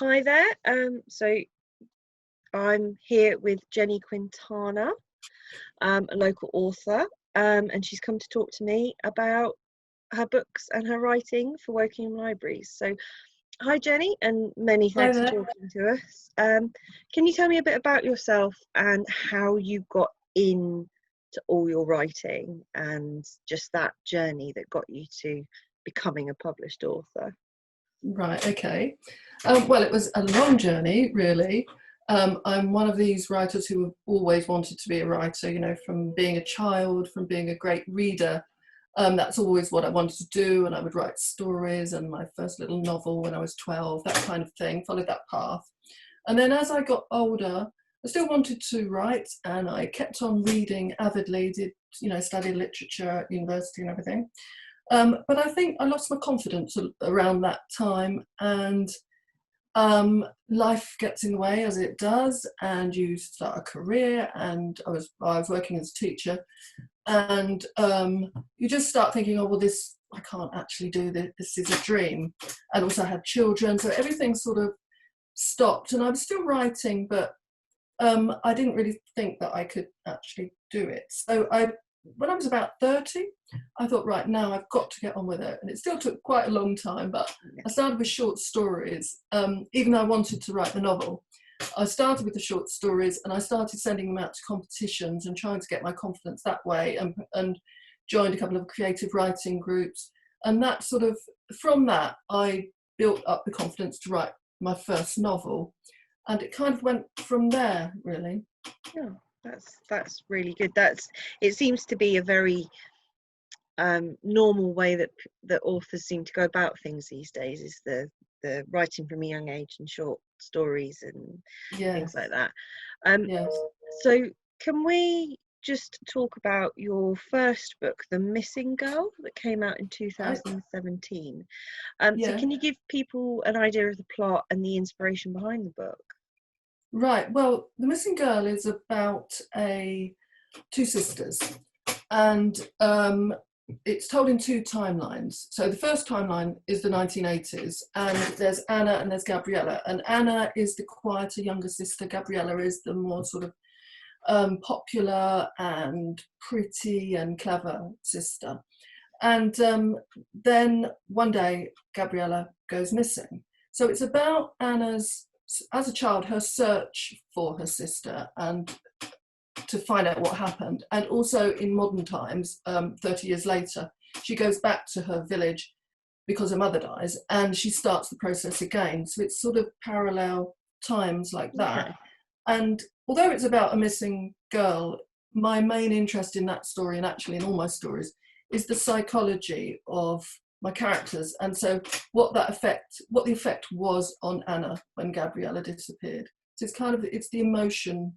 Hi there. So I'm here with Jenny Quintana, a local author, and she's come to talk to me about her books and her writing for Wokingham Libraries. So, hi Jenny, and many thanks for talking to us. Can you tell me a bit about yourself and how you got into all your writing and just that journey that got you to becoming a published author? Right, okay. Well, it was a long journey, really. I'm one of these writers who have always wanted to be a writer, you know, from being a child, from being a great reader. That's always what I wanted to do, and I would write stories and my first little novel when I was 12, that kind of thing, followed that path. And then as I got older, I still wanted to write, and I kept on reading avidly, studied literature at university and everything. But I think I lost my confidence around that time, and life gets in the way, as it does, and you start a career, and I was working as a teacher, and you just start thinking, oh, well, I can't actually do this, this is a dream. And also I had children, so everything sort of stopped, and I was still writing, but I didn't really think that I could actually do it. So when I was about 30, I thought, right, now I've got to get on with it. And it still took quite a long time, but I started with short stories. Even though I wanted to write the novel, I started with the short stories, and I started sending them out to competitions and trying to get my confidence that way, and joined a couple of creative writing groups. And that sort of, from that, I built up the confidence to write my first novel. And it kind of went from there, really. Yeah. That's really good. It seems to be a very normal way that authors seem to go about things these days, is the writing from a young age and short stories and things like that. So can we just talk about your first book, The Missing Girl, that came out in 2017? So can you give people an idea of the plot and the inspiration behind the book? Right, well, The Missing Girl is about two sisters, and it's told in two timelines. So the first timeline is the 1980s, and there's Anna and there's Gabriella, and Anna is the quieter younger sister, Gabriella is the more sort of popular and pretty and clever sister. And then one day Gabriella goes missing. So it's about Anna's, as a child, her search for her sister and to find out what happened. And also in modern times, 30 years later, she goes back to her village because her mother dies, and she starts the process again. So it's sort of parallel times like that. Okay. And although it's about a missing girl, my main interest in that story, and actually in all my stories, is the psychology of my characters, and so what the effect was on Anna when Gabriella disappeared. So it's the emotion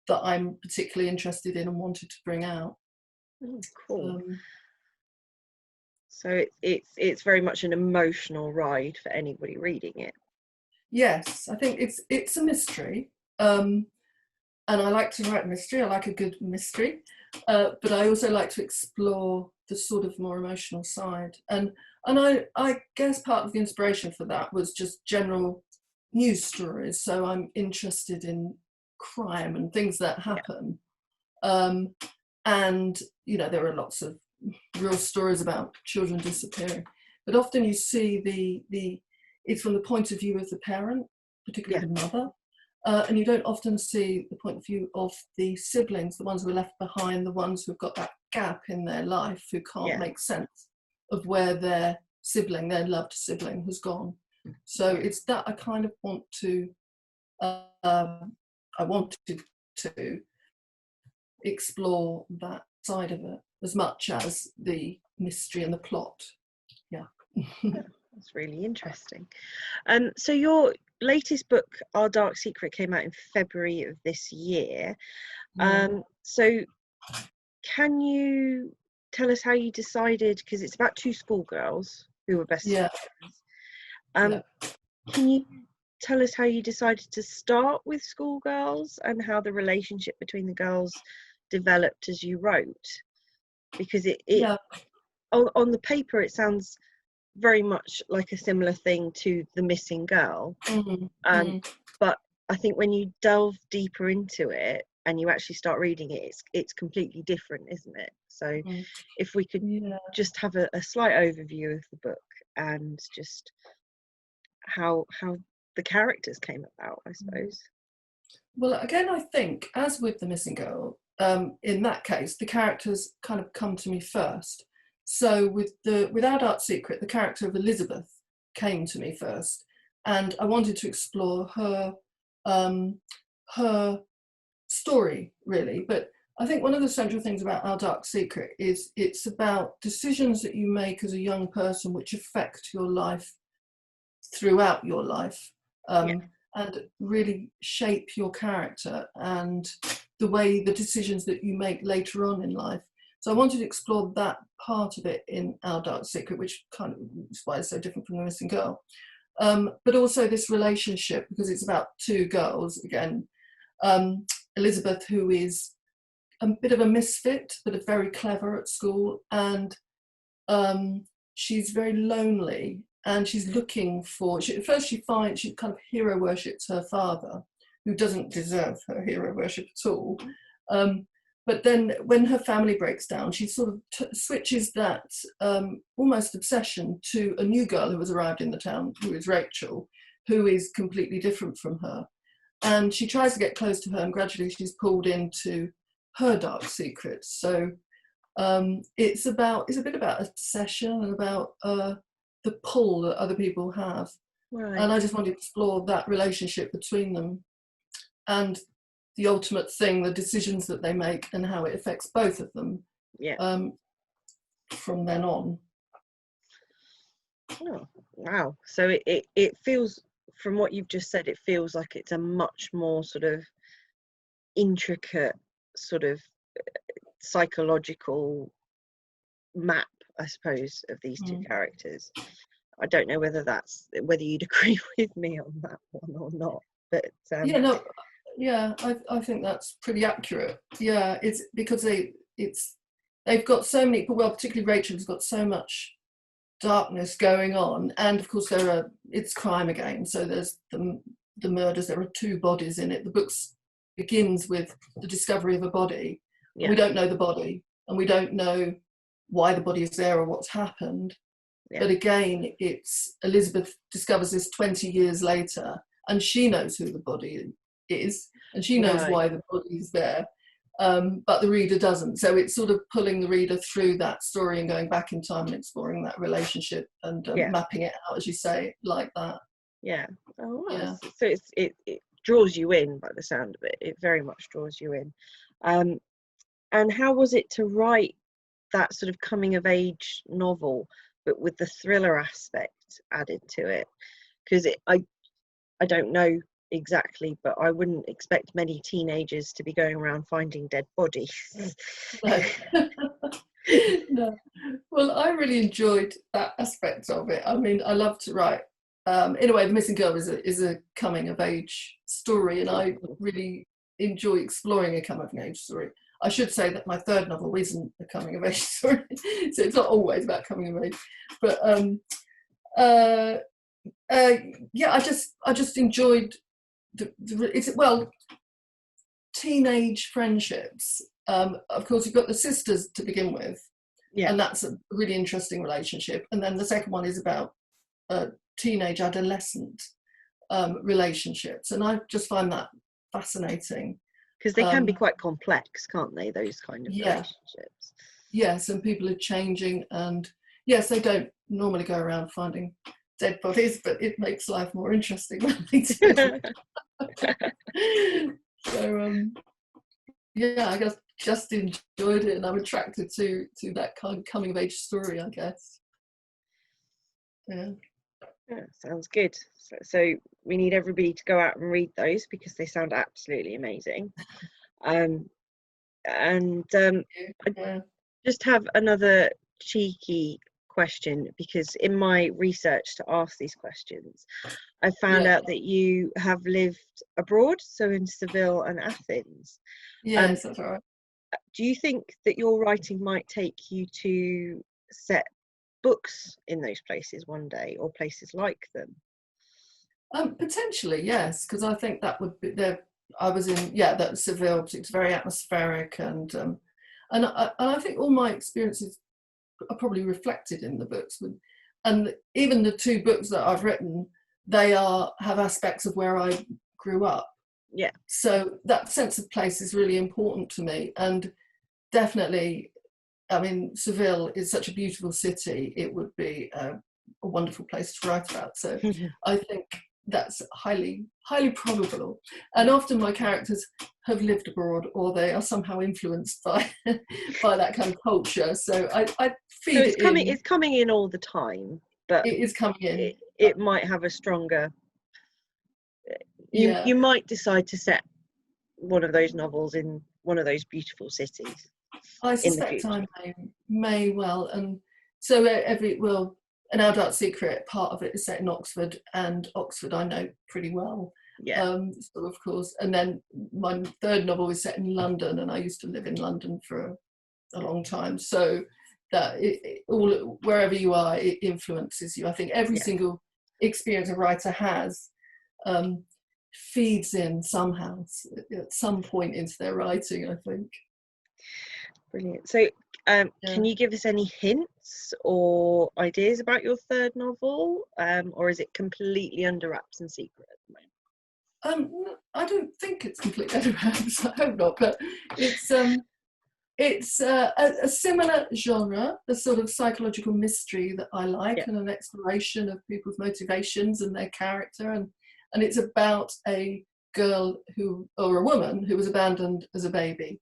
that I'm particularly interested in and wanted to bring out. Oh, cool. So it's very much an emotional ride for anybody reading it. Yes, I think it's a mystery, and I like to write mystery. I like a good mystery, but I also like to explore the sort of more emotional side. And I guess part of the inspiration for that was just general news stories. So I'm interested in crime and things that happen. And, you know, there are lots of real stories about children disappearing. But often you see it's from the point of view of the parent, particularly the mother. And you don't often see the point of view of the siblings, the ones who are left behind, the ones who've got that gap in their life, who can't make sense of where their loved sibling has gone. So it's that I kind of I wanted to explore that side of it as much as the mystery and the plot. That's really interesting. So your latest book, Our Dark Secret, came out in February of this year. So can you tell us how you decided, because it's about two schoolgirls who were best friends. Can you tell us how you decided to start with schoolgirls and how the relationship between the girls developed as you wrote? Because on the paper it sounds very much like a similar thing to The Missing Girl. But I think when you delve deeper into it and you actually start reading it, it's completely different, isn't it? So if we could just have a slight overview of the book and just how the characters came about, I suppose. Well, again, I think, as with The Missing Girl, in that case, the characters kind of come to me first. So with Our Dark Secret, the character of Elizabeth came to me first, and I wanted to explore her story, really. But I think one of the central things about Our Dark Secret is it's about decisions that you make as a young person which affect your life throughout your life. And really shape your character and the decisions that you make later on in life. So I wanted to explore that part of it in Our Dark Secret, which kind of is why it's so different from The Missing Girl. But also this relationship, because it's about two girls, again, Elizabeth, who is a bit of a misfit, but very clever at school, and she's very lonely. And she's looking for, first she kind of hero worships her father, who doesn't deserve her hero worship at all. But then when her family breaks down, she sort of switches that almost obsession to a new girl who has arrived in the town, who is Rachel, who is completely different from her. And she tries to get close to her, and gradually she's pulled into her dark secrets. So it's a bit about obsession and about the pull that other people have. Right. And I just want to explore that relationship between them and the ultimate thing, the decisions that they make and how it affects both of them from then on. Oh, wow. So it feels, from what you've just said, it feels like it's a much more sort of intricate sort of psychological map, I suppose, of these two characters. I don't know whether you'd agree with me on that one or not, but I think that's pretty accurate. Yeah, it's because they've got so many, well, particularly Rachel's got so much darkness going on, and of course it's crime again. So there's the murders. There are two bodies in it. The book begins with the discovery of a body. We don't know the body, and we don't know why the body is there or what's happened. But again, it's Elizabeth discovers this 20 years later, and she knows who the body is, and she knows why the body is there, but the reader doesn't. So it's sort of pulling the reader through that story and going back in time and exploring that relationship and mapping it out, as you say, like that. Yeah. Oh, wow. Yeah. So it draws you in by the sound of it. It very much draws you in. And how was it to write that sort of coming of age novel, but with the thriller aspect added to it? Because I don't know exactly, but I wouldn't expect many teenagers to be going around finding dead bodies. No. No. Well, I really enjoyed that aspect of it. I mean, I love to write. In a way, The Missing Girl is a coming of age story, and I really enjoy exploring a coming of age story. I should say that my third novel isn't a coming of age story, so it's not always about coming of age. But I just enjoyed teenage friendships. Of course, you've got the sisters to begin with, and that's a really interesting relationship. And then the second one is about teenage adolescent relationships, and I just find that fascinating. Because they can be quite complex, can't they, those kind of relationships? Yes, and people are changing, and yes, they don't normally go around finding dead bodies, but it makes life more interesting when they do. So, I guess just enjoyed it, and I'm attracted to that kind of coming of age story, I guess. Yeah, sounds good. So we need everybody to go out and read those because they sound absolutely amazing. I just have another cheeky question, because in my research to ask these questions, I found out that you have lived abroad, so in Seville and Athens. Yes, that's right. Do you think that your writing might take you to set books in those places one day, or places like them? Potentially, yes, because I think that would be there. I was in, yeah, that Seville. It's very atmospheric, and I think all my experiences are probably reflected in the books. And even the 2 books that I've written, they have aspects of where I grew up. Yeah. So that sense of place is really important to me, and definitely, I mean, Seville is such a beautiful city. It would be a wonderful place to write about. So I think that's highly probable. And often my characters have lived abroad, or they are somehow influenced by by that kind of culture. So I feed it in. It's coming in all the time, but It is coming in. It might have a stronger. You might decide to set one of those novels in one of those beautiful cities. I suspect I may well, and so An Adult Secret, part of it is set in Oxford, and Oxford I know pretty well. Yeah. So of course, and then my 3rd novel is set in London, and I used to live in London for a long time. So that all wherever you are, it influences you. I think every single experience a writer has feeds in somehow at some point into their writing, I think. Brilliant. So can you give us any hints or ideas about your 3rd novel, or is it completely under wraps and secret at the moment? I don't think it's completely under wraps. I hope not, but it's a similar genre, the sort of psychological mystery that I like, and an exploration of people's motivations and their character, and it's about a girl or a woman who was abandoned as a baby.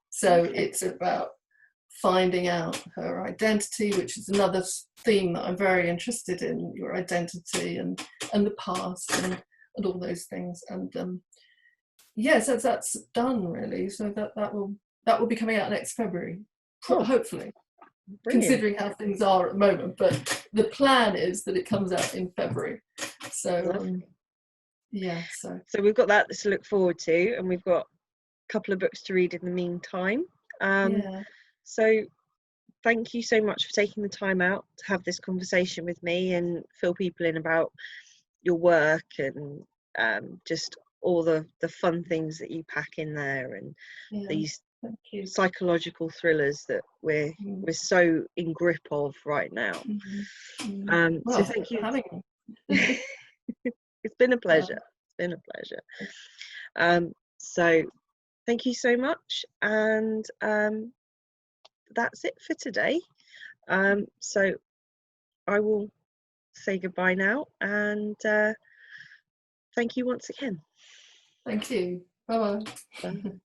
So it's about finding out her identity, which is another theme that I'm very interested in, your identity and the past and all those things. And so that's done really. So that will be coming out next February, hopefully. Brilliant. Considering how things are at the moment. But the plan is that it comes out in February. So so we've got that to look forward to, and we've got a couple of books to read in the meantime. So thank you so much for taking the time out to have this conversation with me and fill people in about your work and just all the fun things that you pack in there, and these psychological thrillers that we're so in grip of right now. So thank you for having me. It's been a pleasure. It's been a pleasure. So thank you so much, and that's it for today. So I will say goodbye now, and thank you once again. Thank you. Bye-bye. Bye.